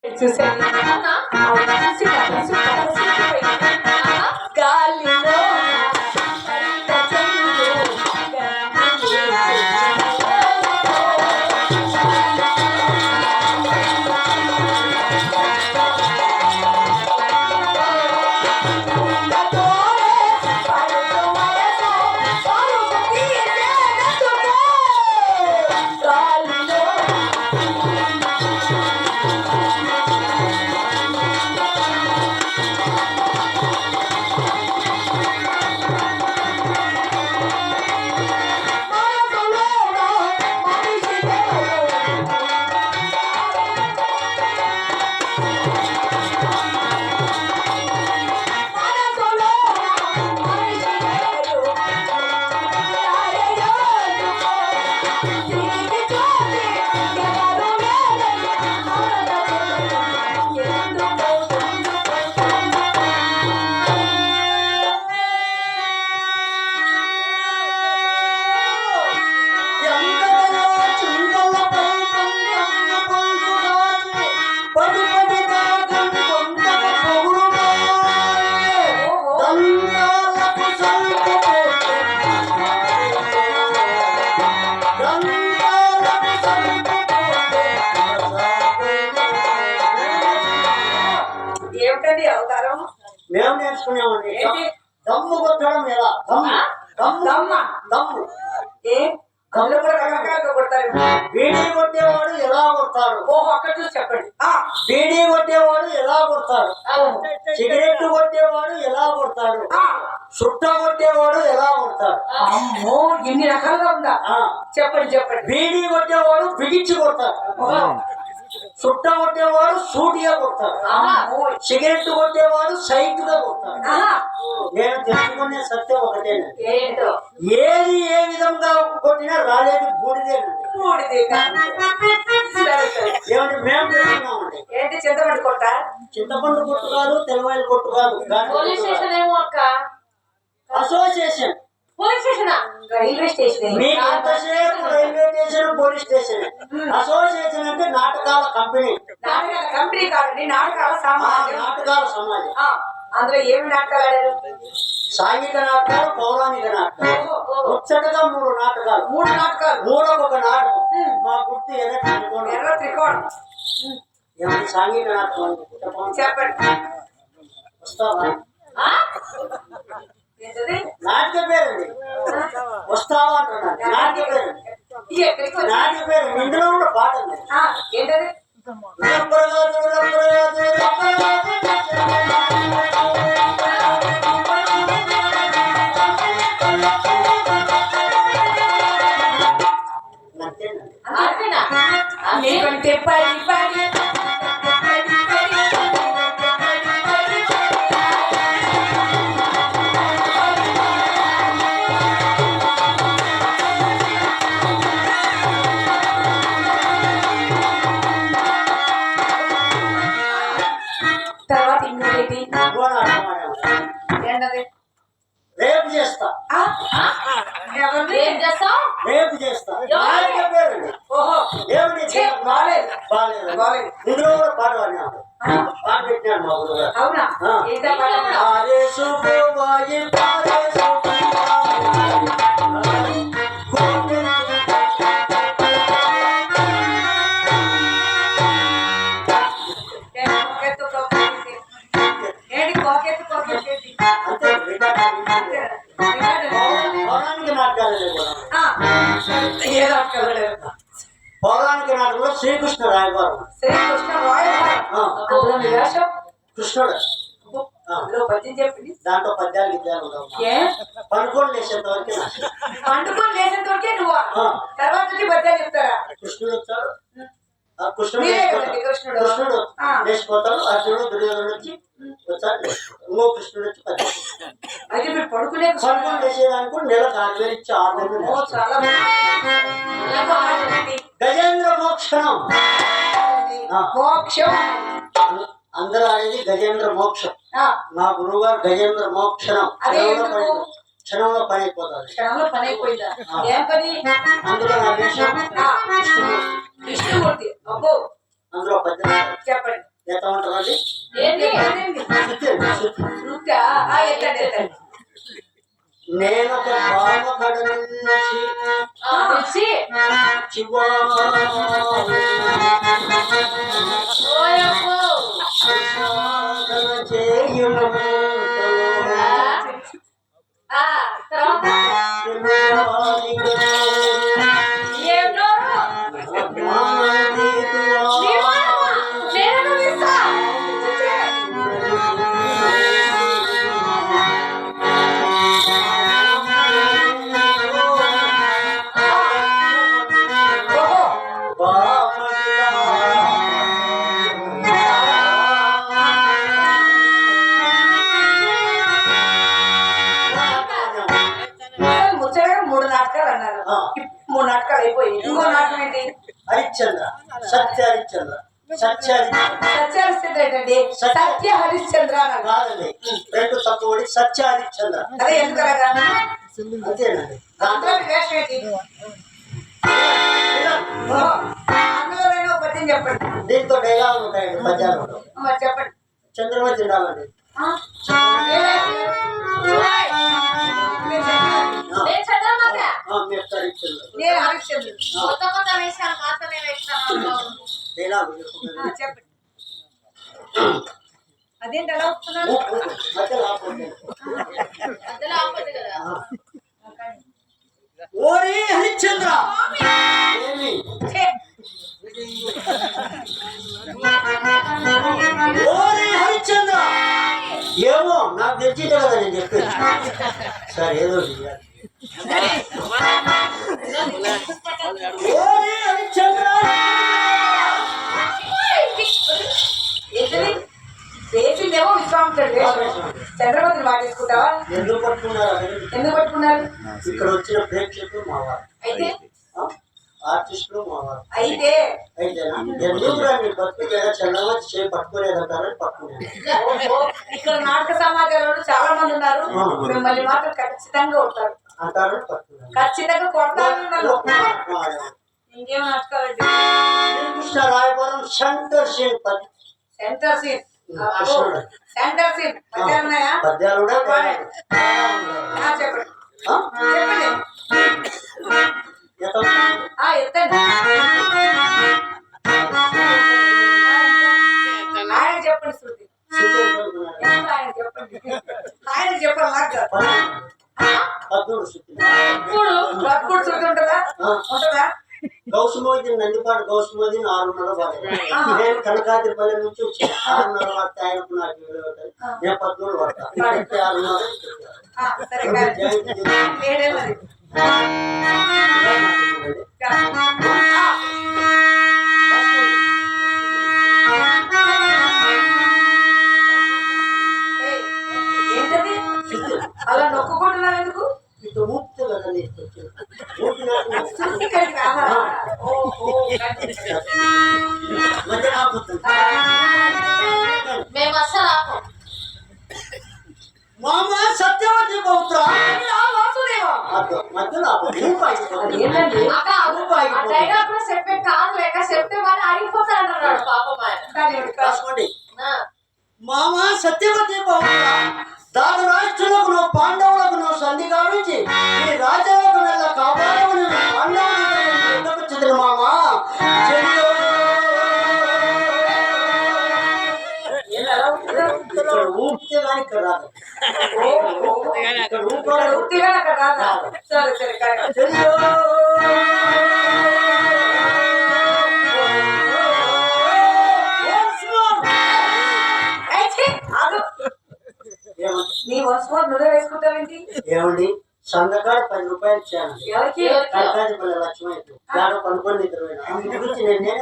చూసాను గాలిలో ఏమిటండి అవతారం మేము నేర్చుకునేవాడి దమ్ము కొట్టడం ఎలా దమ్ము ఏ కళ్ళు కూడా రకరకాలుగా కొడతారు బీడీ కొట్టేవాడు ఎలా కొడతాడు ఓహో అక్కడ చూసి చెప్పండి బీడీ కొట్టేవాడు ఎలా కొడతాడు సిగరెట్ కొట్టేవాడు ఎలా కొడతాడు చుట్ట కొట్టేవాడు ఎలా కొడతాడు అమ్మో ఎన్ని రకాలుగా ఉందా చెప్పండి చెప్పండి బీడీ కొట్టేవాడు బిగించి కొడతాడు చుట్ట కొట్టేవాడు సూటిగా కొడతాడు సిగరెట్ కొట్టేవాడు సైట్ గా కొడతాడు నేను తెలుసుకునే సత్యం ఒకటేనండి ఏది ఏ విధంగా కొట్టినా రాలేదు బూడిదేనండి ఏమంటే మేము తెలుసుకున్నామండి ఏంటి చింతపండు కొట్ట చింతపండు కొట్టు కాదు తెల్లవాయలు కొట్టు కాదు association police station railway station మీకు ఎంతసేపు railway station police station association అంటే నాటకాల కంపెనీ నాటకాల కంపెనీ కాదండి నాటకాల సమాజం నాటకాల సమాజం అందులో ఏమి నాటకాలు ఆడారు సాంఘిక నాటకాలు పౌరాణిక నాటకాలు ముచ్చటగా మూడు నాటకాలు మూడొక ఒక నాటకం మా గుర్తు ఎర్ర త్రికోణం ఏమంటే సాంఘిక నాటకం చెప్పండి వస్తావా నాటక పేరండి వస్తావా అంటున్నాను నాటక పేరండి నాటక పేరు ఇందులో కూడా పాట ఉంది ఏంటది అంతేనా పడి పడి తర్వాత ఇంకోటి రేపు చేస్తా ఏం చేస్తావు రేపు చేస్తా ఓహో ఏమిటి బాలేదు బాలేదు ఇందులో కూడా పాట పాడినాడు పాట పెట్టినాడు మా గురువు గారు అవునా పౌరాణిక నాటకంలో శ్రీకృష్ణ రాయబారం కృష్ణుడు దాంట్లో పద్యాలు విద్యాలు పండుకొని లేచేంత వరకే నువ్వు తర్వాత పద్యాలు చెప్తారా కృష్ణుడు వచ్చాడు కృష్ణుడు లేచిపోతాడు అర్జునుడు దుర్యోధనుడు వచ్చి వచ్చాడు ఇంకో కృష్ణుడు వచ్చి పద్యాలు అయితే మీరు పడుకుని లేచేదానికి నెలకు 6,000 ఇచ్చి 6 నెలలు గజేంద్ర మోక్షణం మోక్షం అందరూ అనేది గజేంద్ర మోక్షం మా గురువు గారు గజేంద్ర మోక్షణం క్షణంలో పని అయిపోతారు అందులో నా విషయం విష్ణుమూర్తి అబ్బో అందులో 18 చెప్పండి ఎంత ఉంటారండి ఏంటి నేను ఒక భావ కడ నుంచి మూడు నాటకాలు అన్నారు. 3 నాటకాలు అయిపోయి ఇంకో నాటకం ఏంటి? హరిశ్చంద్ర, సత్య హరిశ్చంద్ర. సత్య హరిశ్చంద్ర ఏంటండి? సత్య హరిశ్చంద్ర కాదండి, 2 తక్కువ సత్య హరిశ్చంద్ర. అదే ఎందుకలాగా? అంతేనండి. అందులో వేషం ఏంటి? అందులో పద్యం చెప్పండి. దీంతో డైలాగ్ ఉంటాయండి, పద్యాలు ఉంటాయి. చెప్పండి. చంద్రమతి తినాలండి. చెప్పండి. అదేంటి ఎలా వస్తున్నాను? ఓరి హరిశ్చంద్ర, ఓరి హరిశ్చంద్ర, ఏమో నాకు తెలిసిందే కదా నేను చెప్పేది. సరే ఏదో ఓరి హరిశ్చంద్ర, వేసిందేమో విశ్వామిత్రుడు చంద్రబాబుని వాడేసుకుంటావా? ఎందుకు పట్టుకున్నారు? ఇక్కడ వచ్చిన ప్రేక్షకులు మావారు, అయితే ఆర్టిస్టులు మావారు. అయితేనా ఎందుకు నీ బతుకు లేదా చంద్రమతి చేయి పట్టుకోలేదంటారని పట్టుకున్నాను. ఇక్కడ నాటక సమాజంలో చాలా మంది ఉన్నారు, మిమ్మల్ని మాత్రం ఖచ్చితంగా కొడతారు అంటారని పట్టుకున్నాను. ఖచ్చితంగా కొడతారు. ఇంకేం నాటకాలండి? Srikrishna Rayapuram centre scene centre scene centre scene పద్యాలు ఉన్నాయా? పద్యాలు కూడా చెప్పండి. చెప్పండి. ఎత్తండి. ఆయన చెప్పండి. శృతి ఆయన చెప్పండి. ఆయన చెప్పాలి. పద్మూడు శృతి ఉంటుందా? ఉంటుందా? గౌసుమోది నందిపాడు గౌసుమోది 6:30 పాడు. నేను కనకాద్రిపల్లి నుంచి వచ్చి 6:30 పడితే ఆయనకు నాకు నేను 13 పడతా 6:30. ఏంటది అలా నొక్కుకుంటున్నావు ఎందుకు? ఇటు ఊపితే కదా మేము అసలు ఆపం. మామ సత్యవతి పౌత్ర చెప్పే కాదు లేక చెప్తే వాళ్ళు ఆగిపోతారంటున్నాడు పాపం రాసుకోండి. మామ సత్యవతి పౌత్ర, దాని రాష్ట్రులకు పాండవులకు సంధి గావించి ఈ రాజ్యాలకు నెల కాపాడమని పాండవులకు చెందిన మామ ఊపితే కానీ ఇక్కడ రాదు. సరే సరే నీ వస్తువు నువ్వే వేసుకుంటావేంటి? ఏమండి సందకాడ 10 రూపాయలు ఇచ్చాను. ఎవరికి? కనకాజపల్లి లక్ష్మి దాడు పనుకొని నిద్రపోయినా గురించి నేనే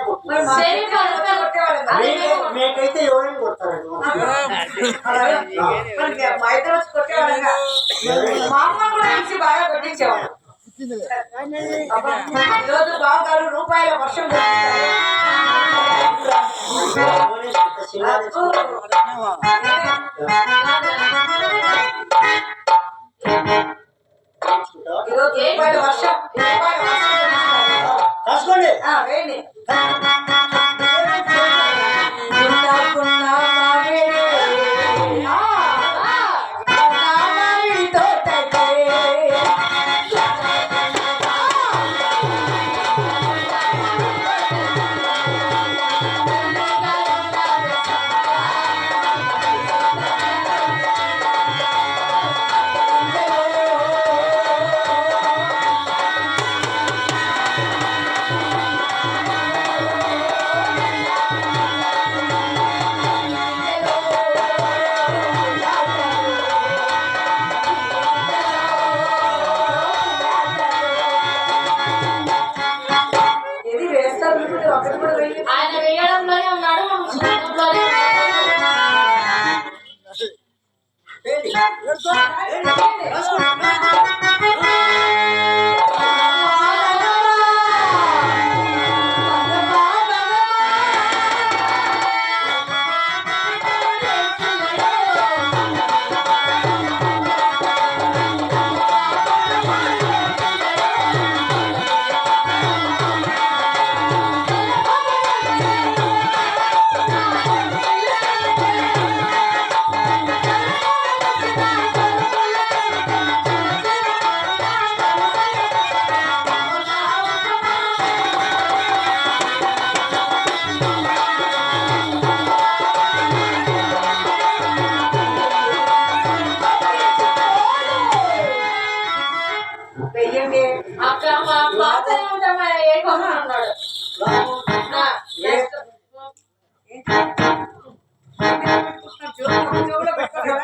మీకైతే ఎవరైనా కొడతారండి. మా ఇద్దరు వచ్చి కొట్టేవాళ్ళగా మా అమ్మ కూడా ఇచ్చి బాగా కొట్టించేవాళ్ళు. ఈరోజు బావగారు రూపాయల వర్షం రాసుకోండి.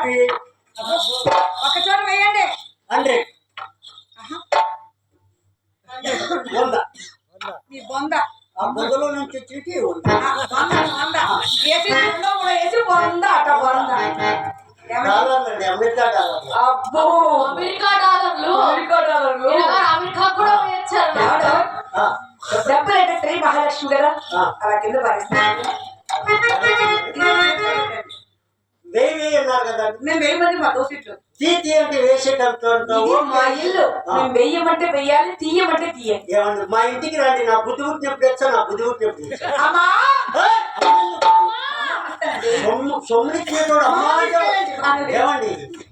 50, ఒక చోట వేయండి 100, 100. నీ బొంద ఆ బొందలో నుంచి వచ్చి 100. వంద వేసి రెండో కూడా వేసి బొంద అట బొంద ఏమండి? డాలర్లండి, అమెరికా డాలర్లు. అబ్బో అమెరికా డాలర్లు అమెరికా డాలర్లు. అమెరికా కూడా వేయించారు ఎవడు? ఆ, డబ్బులు అంటే శ్రీ మహాలక్ష్మి కదా ఆ. అలా కింద పరిస్థితి 1000 అన్నారు కదా. మేము 1000 మంది మా దోసిట్లు తీతి అంటే వేసేటంటావు. ఇది మా ఇల్లు మేము వెయ్యమంటే వెయ్యాలి తీయమంటే తీయాలి ఏమండి మా ఇంటికి రండి, నా బుద్ధి పుట్టినప్పుడు తెచ్చా, నా బుద్ధి పుట్టినప్పుడు తెచ్చా. అమ్మా సొమ్మునిచ్చినటువంటి అమ్మ అంటే ఏమండి,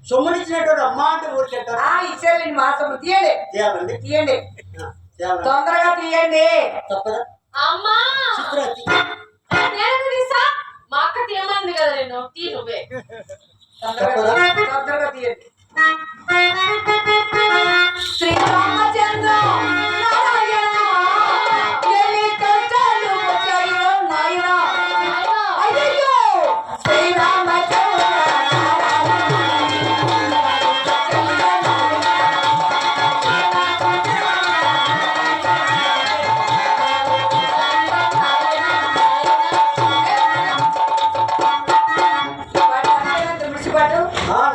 సొమ్మునిచ్చినటువంటి అమ్మ అంటే ఊరికెట్టారు. ఇచ్చేయాలండి మా సొమ్ము తీయండి చేయాలండి, తీయండి చేయాలండి. తొందరగా తీయండి తప్పదా అమ్మా చిత్ర నేను తీసా మా అక్క తీయమంది కదా నేను తీ నువ్వే తొందరగా తీయండి శ్రీరామచంద్ర నారాయణ ఎన్ని కష్టాలు వచ్చాయో నాయనా అయ్యయ్యో శ్రీరామచంద్ర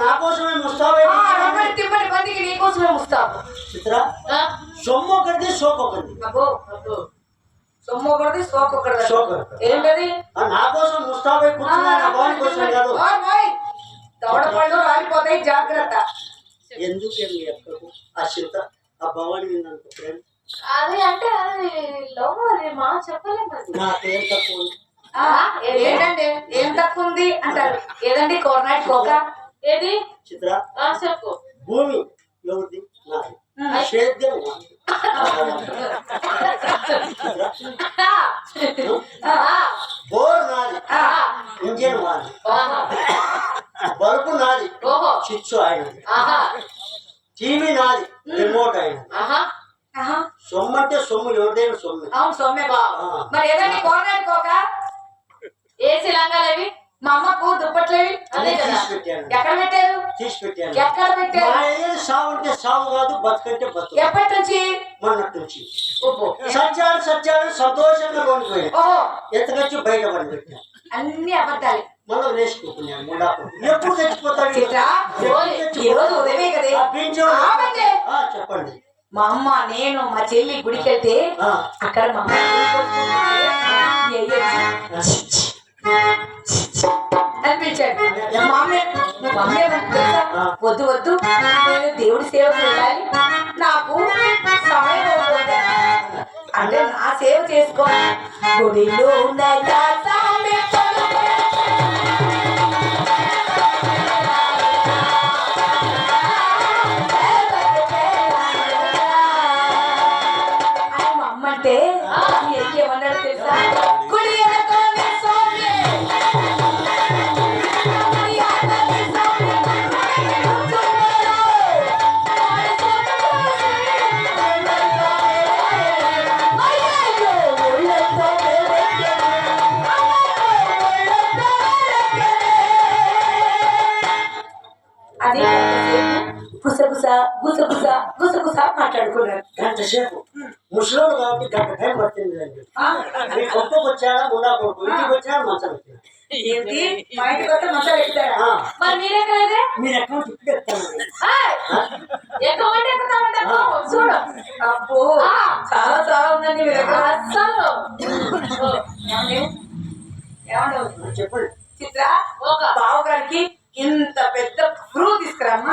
నా కోసమే ముస్తాబే. తిమ్మడి మందికి నీ కోసమే ముస్తాబు చిత్ర సొమ్ము ఒకటి సోకు ఒకటి. అబ్బో సొమ్ము ఒకటి సోకు ఒకటి సోకు ఏంటది నా కోసం ముస్తాబై కూర్చున్నా, నా భవన్ కోసం కాదు. దవడపళ్ళు రాలిపోతాయి జాగ్రత్త ఎందుకే మీ అక్కకు ఆ చింత, ఆ భవాని విన్నంత ప్రేమ? అది అంటే అది లవ్ అది మా చెప్పలేము అది. నాకేం తక్కువ ఉంది. ఏంటంటే ఏం తక్కువ ఉంది అంటారు ఏదండి కోరనాటి కోక ఏది చిత్ర చెప్పు భూమి ఎవరిది? నాది. సేద్యం నాది. బోర్ నాది, ఇంజన్ నాది, బల్బు నాది, చిచ్చు ఆయనది, టీవీ నాది, రిమోట్ ఆయన. సొమ్ము అంటే సొమ్ము, ఎవరిదైనా సొమ్ము. అవును సొమ్మే బాబు మరి ఏదండి కోరనాటి కోక ఏసీ లంగాలేవి మా అమ్మకు దుప్పట్లేవి అదే కదా తీసి పెట్టాను, ఎక్కడ పెట్టారు తీసి పెట్టాను. ఎక్కడ పెట్టారు మా ఏం సావు అంటే సావు కాదు, బతుకంటే బతుకు. ఎప్పటి నుంచి మొన్నటి నుంచి ఓహో సత్యాలు సంతోషంగా లోనిపోయాను. ఓహో ఎత్తకొచ్చి బయట పడి పెట్టాను. అన్ని అబద్ధాలు మనం వేసుకుంటున్నాను ముండాకు. ఎప్పుడు చచ్చిపోతాడు? చిత్ర ఈ రోజు ఉదయమే కదే ఆ పింఛను. ఆపండి. చెప్పండి. మా అమ్మ నేను మా చెల్లి గుడికి వెళ్తే అక్కడ మా అమ్మ అనిపించాడు మా అమ్మ తెలుసా వద్దు వద్దు నేను దేవుడి సేవకు వెళ్ళాలి నాకు సమయం అవుతుంది అంటే నా సేవ చేసుకో గుడిలో ఉండగా అంటే ఏమన్నాడు తెలుసా గుడి వెనకాలే స్వామి అది గుసగుస మాట్లాడుకున్నారు గంటసేపు ముసలోడు కాబట్టి గంట టైం పడుతుంది. మీ గొప్పకు వచ్చాడా ముండా కొడుకు, ఇంటికి వచ్చాడా మంచం వచ్చింది. ఏంటి మా ఇంటికి వస్తే మసాలా ఎక్కుతారా మరి మీరెక్కడైతే మీరు అకౌంట్ ఇప్పుడు ఎత్తాను. ఎక్కువంటే ఎక్కుతామంటే చూడు అబ్బో చాలా చాలా ఉందండి మీ దగ్గర అస్సలు ఏమన్నా చెప్పండి. చిత్ర ఒక బావగారికి ఇంత పెద్ద ఫ్రూ తీసుకురామ్మా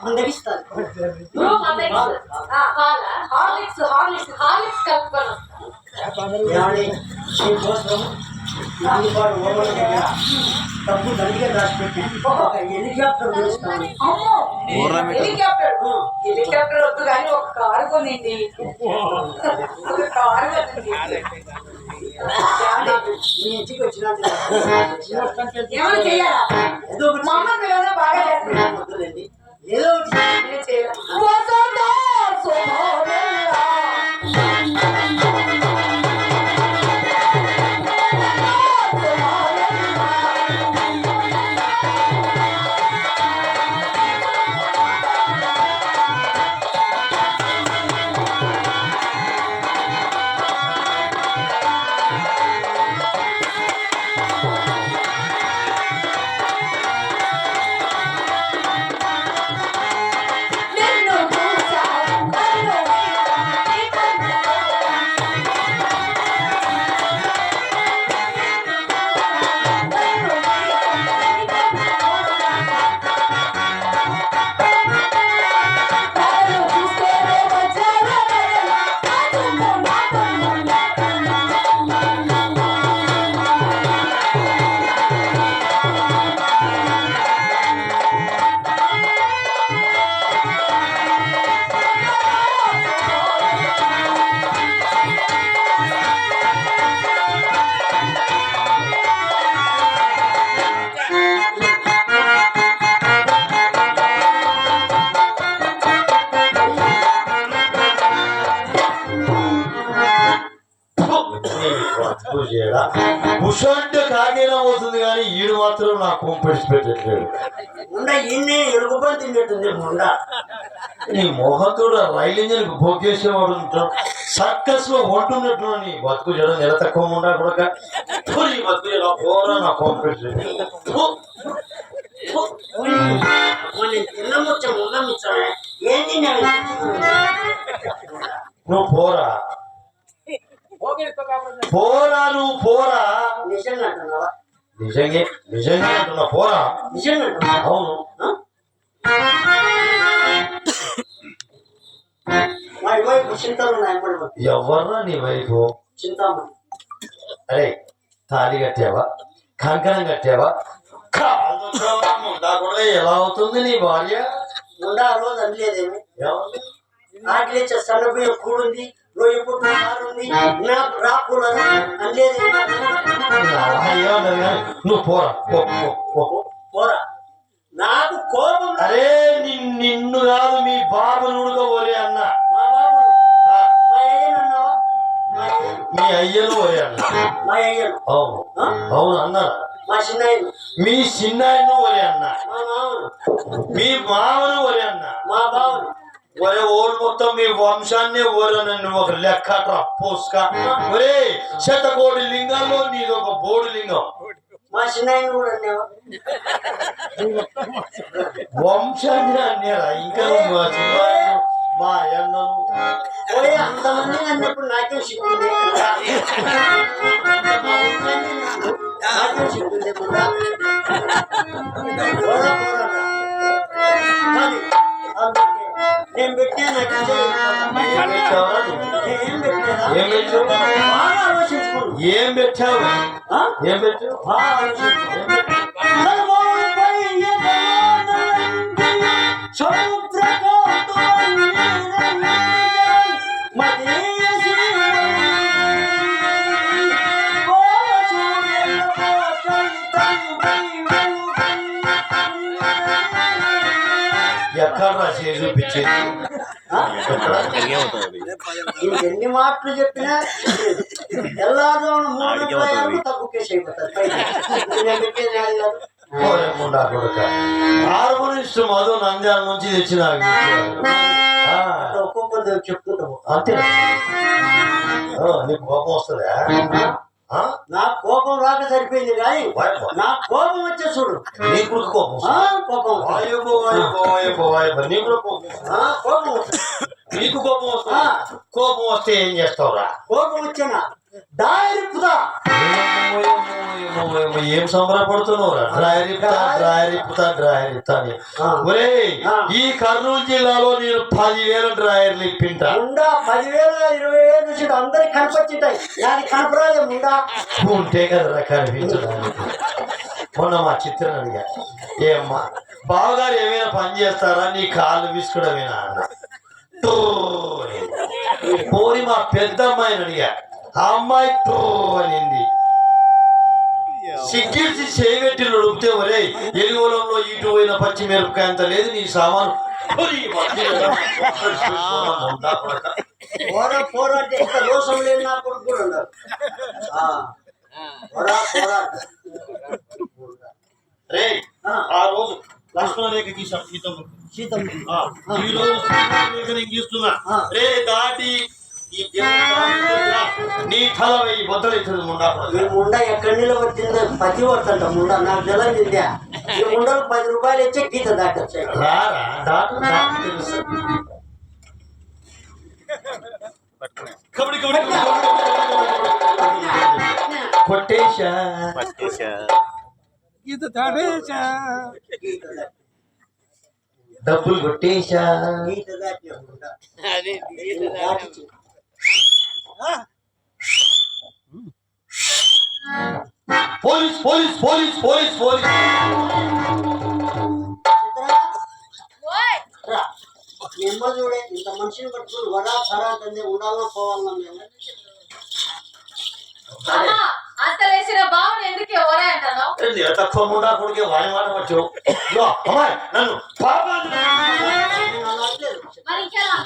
మందగిస్తాను. హార్లిక్స్ హార్లిక్స్ కలుపుకోను ఏమండి మీకోసం అందుబాటు ఓవర్ దగ్గర డబ్బు దండిగా దాచిపెట్టాను. ఒక హెలికాప్టర్ పిలుస్తాను. అమ్మో హెలికాప్టర్ వద్దు కానీ ఒక కారు కొనిండి ఒక కారు కొనండి మీ ఇంటికి వచ్చిన ఏమైనా చెయ్యాలా ఏదో ఒకటి మా అమ్మ పిల్లలు బాగా చేస్తున్నారు వద్దులేండి, ఏదో ఒకటి నేను చేయాలి కూర్చోంటే కాకైనా అవుతుంది కానీ ఈడు మాత్రం నా కొంపెడిచి పెట్టట్లేదు. ముండ ఇన్ని ఎలుగుబడి తిన్నట్టుంది ముండ. నీ మొహంతోడు రైలు ఇంజన్ బొగ్గేసేవాడు ఉంటాడు. సర్కస్ లో ఉంటున్నట్టు నీ బతుకు జడ నెల తక్కువ ఉండా కూడా బతుకు ఎలా పోరా నా కొంపెడిచి. తిన్న ముచ్చ ముండ ముచ్చమే ఏంటి నువ్వు పోరా పోరా నువ్వు పోరా. నిజంగా అంటున్నావా? నిజంగా అంటున్నా పోరా. నిజంగా అంటున్నావా? అవును. మా వైపు చింతలు ఉన్నాయి. ఎవర్రా నీ వైపు? చింతామణి. అరే తాళి కట్టావా? కంకణం కట్టావా? కూడా ఎలా అవుతుంది నీ భార్య? ముండ ఆ రోజు అనలేదేమి? ఏమంది? ఆకలి సన్నబియ్య కూడుంది, రొయ్య పుట్టు ఉంది, నాకు రాకూడదు అనలేదేమి? నువ్వు పోరా పోరా. నాకు కోపం. అరే నిన్ను కాదు మీ బాబు నుడుగా ఓరే అన్న. మా బాబు మా అయ్యను అన్నావా? మీ అయ్యను ఓరే అన్న. మా అయ్యను. అవును అవును అన్నారా? మా చిన్నాయను. మీ చిన్నాయను ఒరే అన్న. మా మామను. మీ మామను ఒరే అన్న. మా బావను. ఒరే ఓరు మొత్తం మీ వంశాన్నే ఓరనన్ను ఒక లెక్క పోస్కా. ఒరే శతకోటి లింగాల్లో నీది ఒక బోడు లింగం. మా చిన్నాయను కూడా అన్నావా? వంశాన్ని అన్నారా? ఇంకా మా చిన్నాయను మా అన్నను ఓయ్ అంతమంది అన్నప్పుడు నాకే సిగ్గుంది. నాకే సిగ్గుంది కూడా. నేను పెట్టే నాకు ఏం పెట్టావు? బాగా ఆలోచించుకోండి. ఏం పెట్టావు? ఏం పెట్టావు? బాగా ఆలోచించుకోండి. ఎక్కడ చూపించేది? ఎన్ని మాటలు చెప్పినా తెల్లారుజామున 3 తక్కువ కేసు అయిపోతారు. హార్మోనిస్ట్ మధు నంద్యాల నుంచి తెచ్చిన ఒక్కొక్కరు చెప్పుకుంటాము. అంతే. నీకు కోపం వస్తుందా? నా కోపం రాక సరిపోయింది కానీ నా కోపం వచ్చే చూడు. నీకు కోపం కోపం నీకు కోపం నీకు కోపం వస్తా. కోపం వస్తే ఏం చేస్తావురా? కోపం వచ్చానా దారిపుదా. ఏం సంబరపడుతున్నావురా? డ్రాయర్ అని. ఒరే ఈ కర్నూలు జిల్లాలో నేను 10,000 డ్రాయర్లు ఇప్పింటా. ముండా 10,000 20,000 నుంచి అందరికి కనపచ్చుంటాయి. నాకు కనపరాలే ముండా. ఉంటే కదరా కనిపించడానికి. మొన్న మా చిత్రం అడిగా, ఏమ్మా బావగారు ఏమైనా పని చేస్తారా? నీ కాళ్ళు విసుకడమేనా అన్న. పోని మా పెద్ద అమ్మాయిని అడిగా, ఆ అమ్మాయి తో అనింది. సిగ్గిడిచి చేయబెట్టి నడుపుతే ఒరే ఎలుగులంలో ఇటు పోయిన పచ్చి మిరపకాయ అంత లేదు నీ సామాను. పోరా అంటే ఇంత దోషం లేదు నా కొడుకు కూడా ఉన్నారు. రే ఆ రోజు లక్ష్మణ రేఖ గీసాం సీతమ్మ. ఈ రోజు రేఖ గీస్తున్నా. రే దాటి ఈ నీ తల వెయ్యి బద్దలవుతుంది ముండా. ఈ ముండ ఎక్కడి నిలబడుతుందో పతి పడుతుంట ముండ. నాకు జలం తిందా ఈ ముండకు 10 రూపాయలు ఇచ్చే గీత దాటొచ్చాయి. రారా దాటు తెలుసు. కొట్టేశా గీత దాటేశా డబ్బులు కొట్టేశా. గీత దాటిన ముండ police police police police police. నిమ్మ చూడే ఇంత మనిషిని పట్టుకుని వడా ఖరా అంటే ఉండాలన్నా పోవాలన్నా మేము. అంత లేచిన బావుని ఎందుకు ఎవరే అంటాను? తక్కువ ముండా కొడుకే వాడి మాట వచ్చు. అమ్మాయి నన్ను మరి ఇంకెలా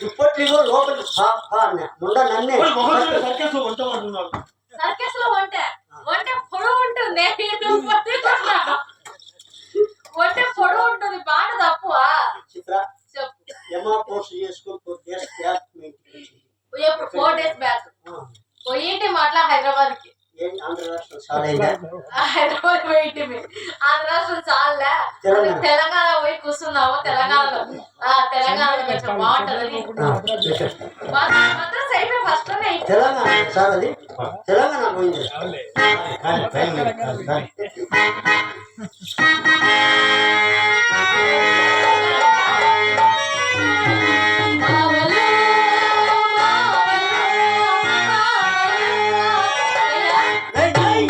దుప్పట్లు లోపలి ముండ నన్నే సర్కస్ లో ఉంటే ఒంటె పొడవు ఉంటుంది ఒంటె పొడవు ఉంటుంది బాగా తప్పువా చిత్ర చెప్పు ఎమా కోర్సు చేసుకుని 4 days బ్యాక్ మీ ఇంటికి వచ్చింది. ఎప్పుడు 4 days బ్యాక్ ఆ, పోయింటి మాట్లా హైదరాబాద్ కి ఏం ఆంధ్ర రాష్ట్రం సాలైందా? హైదరాబాద్ పోయింటి ఆంధ్ర రాష్ట్రం చాలే తెలంగాణ పోయి కూర్చున్నావు తెలంగాణలో తెలంగాణలో కొంచెం బాగుంటదని చేసేస్తా. మాత్రం సైడ్ ఫస్ట్ లోనే తెలంగాణ సార్ అది తెలంగాణ పోయింది. కానీ టైం లేదు, కానీ. ఏయ్, ఏయ్.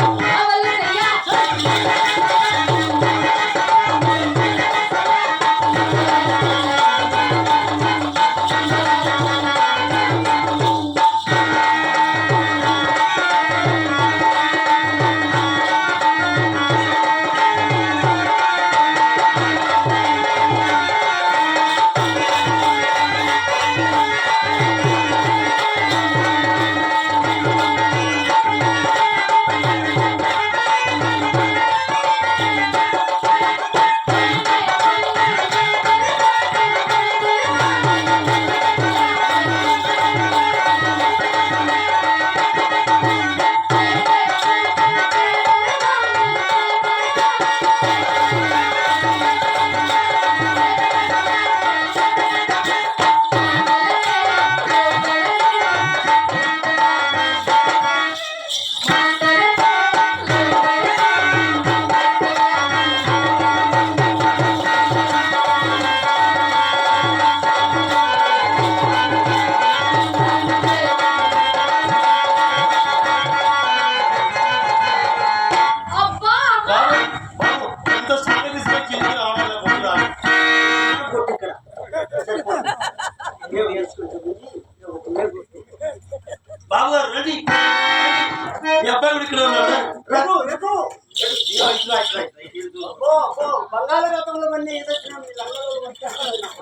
అబ్బా బాబు, బాబు, ఎంత సాగదీసిన కింద రావాలి బొమ్మ. కొట్టు ఇక్కడ. సరిపోతుంది. మేము వేసుకుంటుంది. ఒక మేము కొట్టు. బాబు గారు రండి మీ అబ్బాయి కూడా ఇక్కడ ఉన్నాడు రఘు, రఘు. ఇట్లా, ఇట్లా, ఇట్లా, ఇట్లా. అబ్బో, అబ్బో, బంగాళాఖాతంలో మళ్ళీ ఏదొచ్చినా మీ లంగలో వచ్చేస్తాను.